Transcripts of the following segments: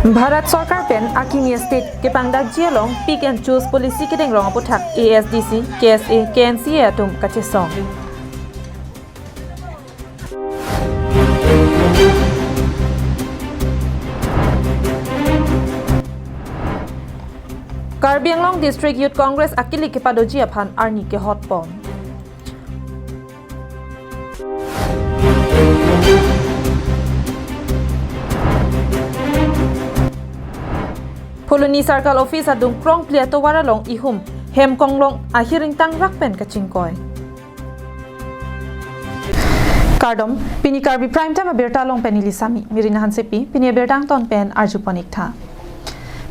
Bharat Sarkar pen Akimi State ke pangdak jialong pick and choose policy kedeng rong aputhak ASDC, KSA, KNCA atum kachesong. Karbi Anglong District Youth Congress akili ke padoji aphan arni ke hotpon. Poloni Circle Office adung krong pliato waralong ihum hem konglong ahiring tang rakpen kachingkoy. Kardom pini Karbi prime time aberta long penili sami mirina hansepi pini abertang ton pen arjupanik tha.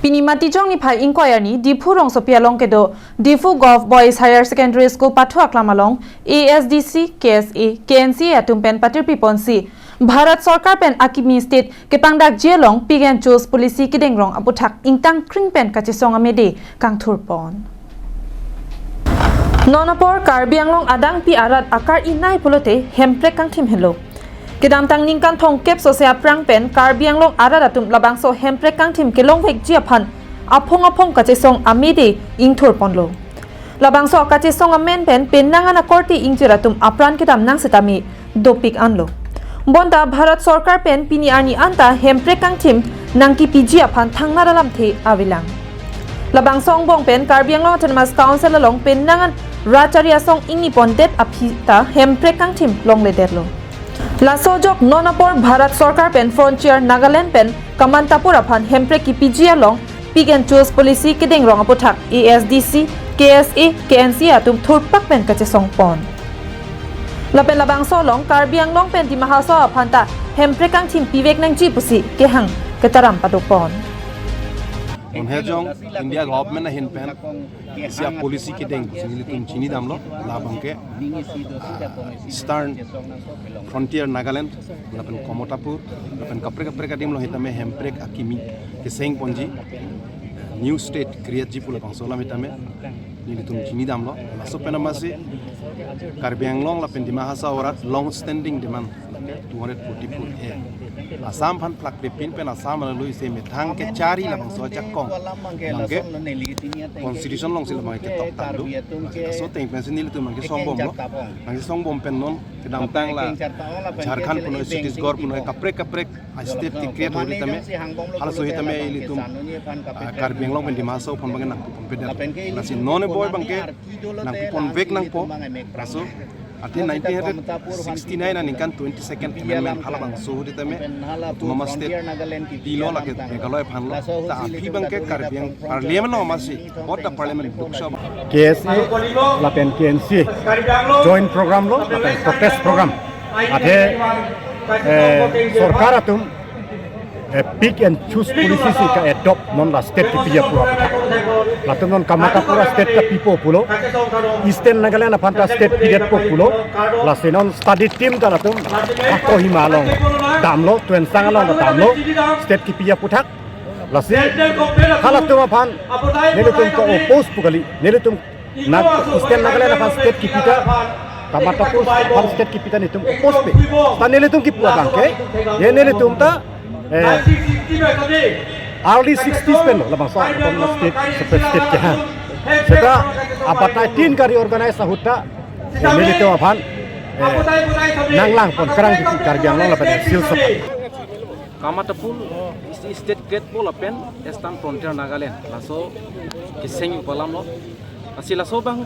Pini matijong ni phai inquiry ni Difu rong sopia long kedo Difu Golf Boys Higher Secondary School pathu aklamalong ASDC KSA KNCA atum pen patir piponsi Bharat Sarkar pen Akimi State ke pangdak jialong pick and choose policy kedeng rong aputhak ingtang kring pen kachesong amede kang thurpon. Nonapor Karbi Anglong adang pi arat akar inai polote hemprek kang thim hello. Kedam tang ningkan thong kep so se aprang pen Karbi Anglong arat atum labangso hemprek kang thim kelong vek jiaphan aphong kachesong amede ing thurpon lo. Labangso kachesong amen pen penangan akorti ingjiratum apran kedam nang setami dopik anlo. Bonda Bharat Sarkar pen pini arni anta hemprek kang thim nangki piji aphan thangna dalam the awilang. Labang song bong pen Karbi Anglong Autonomous Council along pen nangan racharia song ingni pondet aphita hemprek kang thim long lederlo. Lasojok Nonapor Bharat Sarkar pen Frontier Nagaland pen Kamantapur aphan hemprek ki piji along pick and choose policy kedeng rong apothak ASDC KSA KNCA atum thurpak pen kachesong pon. Lapen labang solong Karbi Anglong pen di mahaso aphanta hemprek kang thim pivek nang ji pusi kehang ketaram padopon. Hejong India government na hin pen sia policy ke deng sini tum chini damlo labang ke Eastern Frontier Nagaland lapen Komotapur lapen kapre ka dimlo hitame hemprek Akimi ke seng ponji new state create ji pula bangsola mitame ni tum chini damlo laso penamasi Karbi Anglong lapen di mahasa orat long standing demand 244 Assam phan plak pin pen Assam lalu se methang ke cari labang so jakong langke constitution long sila mai ke tok talu so teng pen sinil tu mangke songbom lo mangke songbom pen non kedang tang la Jharkhand puno Chhattisgarh puno kaprek state ki create hori tame hal so hitame ili tum Karbi Anglong pen di maso pon bangen nak pon pedal nasi none boy bangke nang pon vek nang po so Ati 1969 na ningkan 22nd amendment halabang suhudi tame Autonoma State dilo lake Meghalaya phanlo ta api bangke Karbi Anglong parliament no masi bota parliament bookshop KSA lapen KNC joint program lo lapen protest program ate sarkar atum pick and choose policy si ka adopt non la state ki pia pura latum non Kamatapura state ka pipo pulo Eastern Nagaland apanta state pidet po pulo la senon study team ka latum ko himalong damlo tuen sangalong ka damlo state ki pia puthak la se halatum aphan nelitum ko oppose pukali nelitum na Eastern Nagaland aphan state ki pita Kamatapur aphan state ki pita nitum oppose pe ta nelitum ki puwa bangke ye nelitum ta early 60s pen labang so state separate state ke han seta apata tin kari organize sahuta milito aphan nanglang pon kerang ki Karbi Anglong lapen sil sepat Kamatapur state gate pol apen Eastern Frontier Nagaland laso kiseng palam lo asila so bang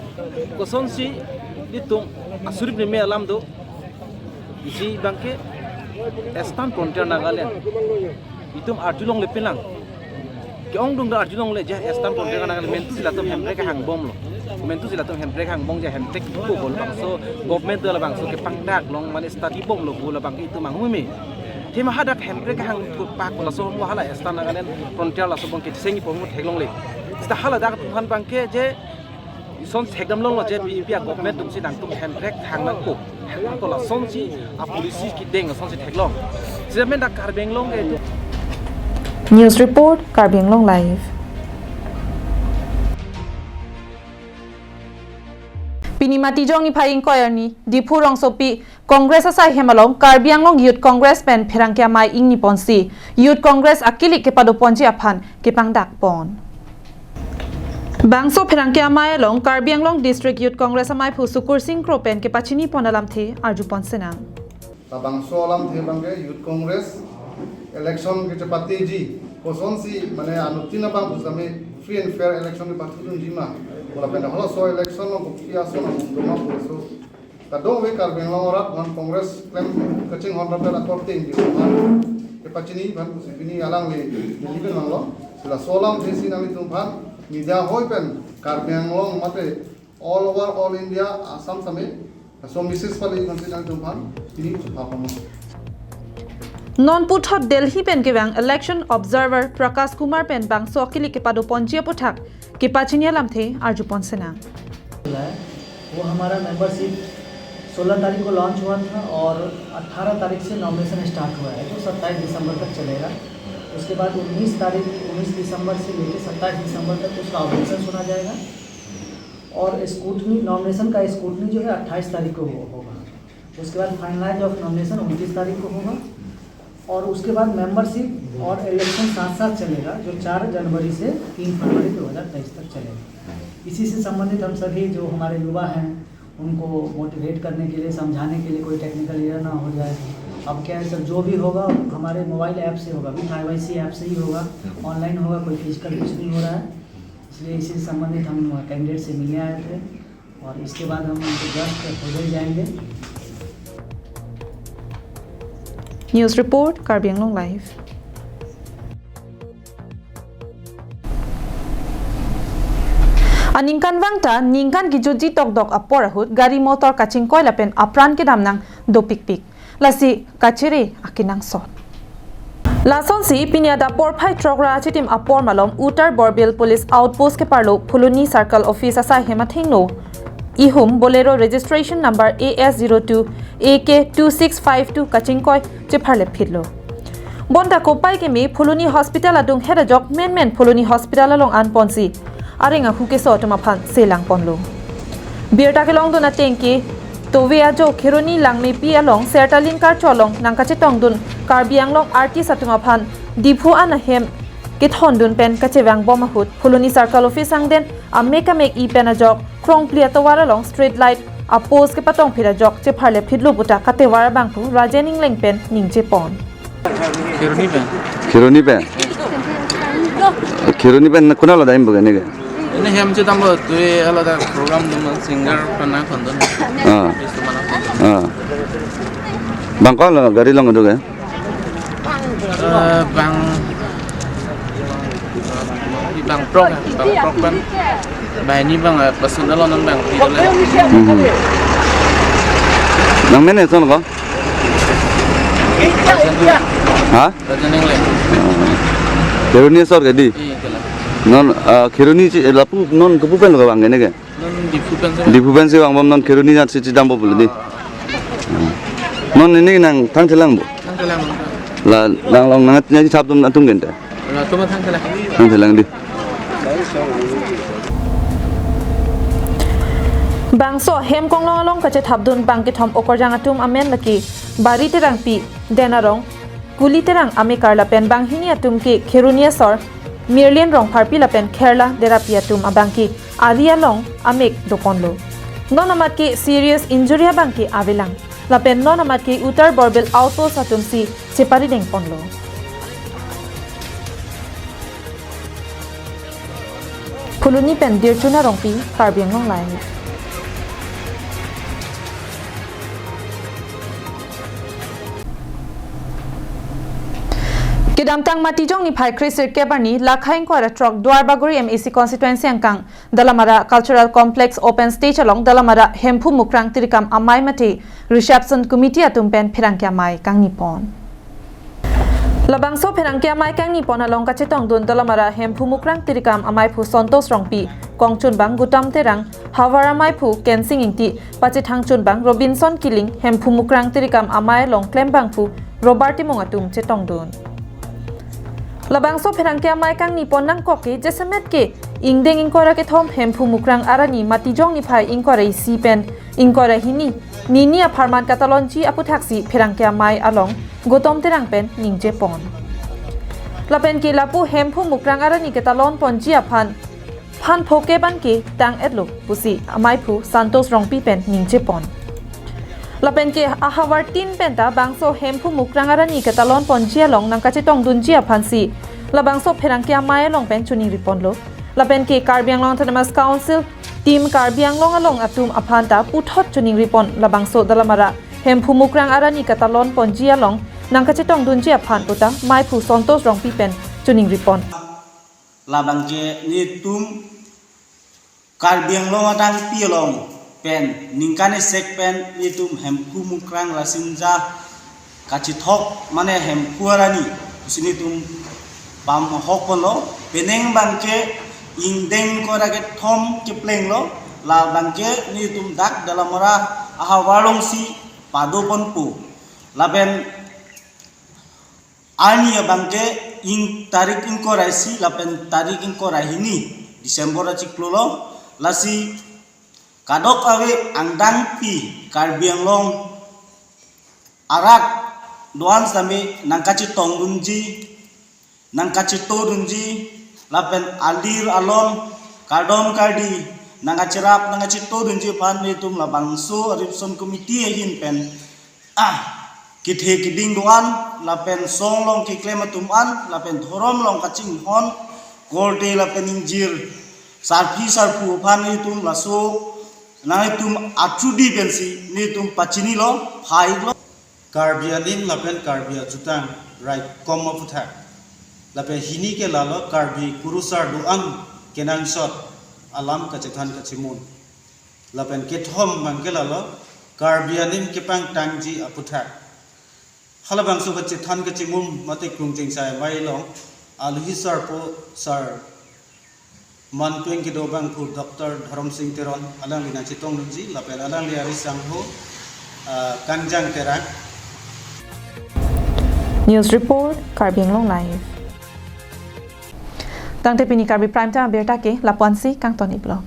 koson si ditung asurip ni me alam do isi bangke Eastern Frontier Nagaland itum arjulong lepelang ke ong dung da arjulong le ja Eastern Frontier Nagaland mentu silatum hemprek hang bom lo mentu silatum hemprek hang bom ja hemprek ko bol bang so government la bang so ke pangdak long man study bom lo bola bang itu manghumi tema hadat hemprek hang pak la so mo hala Eastern Nagaland Frontier la so bang ke sengi pom theglong le sta hala da kan bang ke je son thegdam long lo je pia government dum si dang tum hemprek hang nang ko ko la son si a policy ki deng son si theglong jemen da Karbi Anglong ke News report Karbi Anglong live. Pini matijong ni phai inquiry ni Difu rong sopi Congress asai hemalong Karbi Anglong Youth Congress pen pherangkya mai ingni ponsi Youth Congress akili ke padu ponji aphan ke pangdak pon Bangso pherangkya mai long Karbi Anglong District Youth Congress amai phu Sukur Singh Kropen ke pachini ponalam the arju ponsena Bangso alam the bangge Youth Congress election ke chapati ji kosonsi mane anutina bang usame free and fair election ke patudun jima bola penda holo so election no kupia so no doma so kadong we Karbi Anglong orat man Congress claim kaching honorable according di ke pachini ban kusipini alang le deliver manglo sila solam desi nami tumpan media hoy pen Karbi Anglong mate all over all India Assam same so Mrs. Pali consider tumpan ini supapamo Non puthot Delhi pen ke bang election observer Prakash Kumar pen bang so akili ke padu ponji puthak ke pachini lam the arju ponsena वो हमारा membership 16 तारीख को launch हुआ था और 18 तारीख से nomination start हुआ है जो 27 दिसंबर तक चलेगा। उसके बाद 19 दिसंबर से लेकर 27 दिसंबर तक उसका ऑपरेशन सुना जाएगा और स्कूटनी नॉमिनेशन का स्कूटनी जो है 28 तारीख को होगा। उसके बाद फाइनलाइज ऑफ नॉमिनेशन 29 तारीख को होगा और उसके बाद मेंबरशिप और इलेक्शन साथ साथ चलेगा जो 4 जनवरी से 3 फरवरी 2023 तक चलेगा। इसी से संबंधित हम सभी जो हमारे युवा हैं उनको मोटिवेट करने के लिए समझाने के लिए कोई टेक्निकल एरर ना हो जाए। अब क्या है सर जो भी होगा हमारे मोबाइल ऐप से होगा, विथ IYC ऐप से ही होगा, ऑनलाइन होगा, कोई फिजिकल कुछ नहीं हो रहा है। इसलिए इसी से संबंधित हम कैंडिडेट से मिलने आए थे और इसके बाद हम उनको जस्ट हो जाएंगे। News report Karbi Anglong Live Aningkan wangta ningkan gijoji tok dok apor ahut gari motor kaching koi lapen apran ke damnang do pik pik lasi kachire akinang sot Lason si pinyada por phai trogra chitim apor malom Uttar Borbil Police Outpost ke parlo Phuluni Circle Office asa hemathingno ihum bolero registration number AS02 AK2652 kaching koi chepharle phitlo bonta kopai ke me Phuluni Hospital adung hera jok men Phuluni Hospital along an ponsi arenga huke so tuma phan selang ponlo birta ke long dona tenki to we ajo khironi langme pi along sertalin kar cholong nangkache tongdun Karbi Anglong RT satuma phan diphu anahem ke thondun pen kachewang boma hut Phuluni Circle Office angden ameka mek I pen ajok krong plia tawara long street light a post ke patong phira jok che pharle phidlu buta katewara bangpu rajening leng pen ningche pon Kironi pen kunala daim bagane ge ini hem chu tambo tu alada program dum singer pana khondon bangkol gari long do ge bang prok ban bai ni bang personal non bang ti dole nang mene son ko ha rajaning le kironi sor ge di i kala non kironi lapu non kepupen lo bang ge non di pupen se bang bom non kironi na si dambo bul di non ini nang thang thelang bo thangkala la lang long nang nya chap dum atung gen ta la tuma thangkala thang thelang di Bangso hem konglong along kache thabdun bangki thom okorjang atum amen laki bari terang pi denarong kuli terang ame karla pen banghini atum ki kherunia sor mirlian rong pharpi la pen kherla therapy atum abangki adia long amek doponlo non amat ki serious injury abangki avelang la pen non amat ki Uttar Borbil Outpost atum si chepari deng ponlo Phuluni pen dirchuna rongpi Karbi Anglong Live Kedamtang matijong ni phai Chris Kebarni lakhaing ko ara truck Dwarbaguri MAC constituency angkang Dalamara Cultural Complex Open Stage along Dalamara Hemphu Mukrang Tirikam amai mate reception committee atum pen phirangkya mai kang nipon Labangso phirangkya mai kang nipon along ka chetong dun Dalamara Hemphu Mukrang Tirikam amai phu Santos Rongpi Kongchun bang Gutam Terang Hawara mai phu Kensing ingti Pachithang chun bang Robinson Killing Hemphu Mukrang Tirikam amai long klem bang phu Roberti Mongatum chetong dun Labangso pherangkya mai kang nipon nang koki jesemet ke ingdeng ingkora ke thom hemphu mukrang arani matijong ni phai ingkora si pen ingkora hini ninia pharman katalonji aputhaksi pherangkya mai along gotom terang pen ningje pon lapen ke lapu hemphu mukrang arani katalon ponji aphan phan phoke ban ke tang etlo pusi amai phu santos rongpi pen ningje pon lapen ke ahawar tin penta bangso hemphu mukrang arani katalon ponji along nangkache tong dunji aphansi labangso pherangkya mai along pen chuni ripon lo lapen ke Karbi Anglong Autonomous Council team Karbi Anglong along atum aphanta puthot chuning ripon labangso dalamara hemphu mukrang arani katalon ponji along nangkache tong dunji aphan puta mai phu santos rongpi pen chuning ripon labang je ni tum Karbi Anglong adang pi along pen ningkane sek pen ni tum hemphu mukrang rasinja kachithok mane hemphu arani sini tum pam hok polo peneng bangke ingdeng ko raget thom kipleng lo la bangke ni tum dak dalam ora aha walong si pado ponpu laben ani bangke ing tarik ing ko raisi lapen tarik ing ko rahini Desember ciklo lo lasi kadok awe angdang pi Karbi Anglong arak doan sami nangkaci tongunji nangkaci torunji lapen alir alon kadon kadi nangacirap nangaci torunji pan itum labangso ripson komiti hin pen kithe kiding doan lapen song long kiklem tuman lapen thorom long kacing hon gorde lapen injir sarpi sarpu pan itum laso na itum achudi pensi ni itum pachini lo phai lo Karbi anin lapen Karbi ajutang right komma puthak lapen hini ke lalo Karbi kurusar duan kenang shot alam kacethan kacimun lapen kethom bangke lalo Karbi anin kepang tangji aputhak halabang su kacethan kacimum mate krungjing sai mai long aluhi sar po sar man tuing ke dobang pu Dr. Dharam Singh Teron alang lina chitong nunji lapen alang liari sangho kanjang terak. News Report Karbi Anglong Live Tang te pini Karbi Prime Time berta ke lapuan si kang toni blo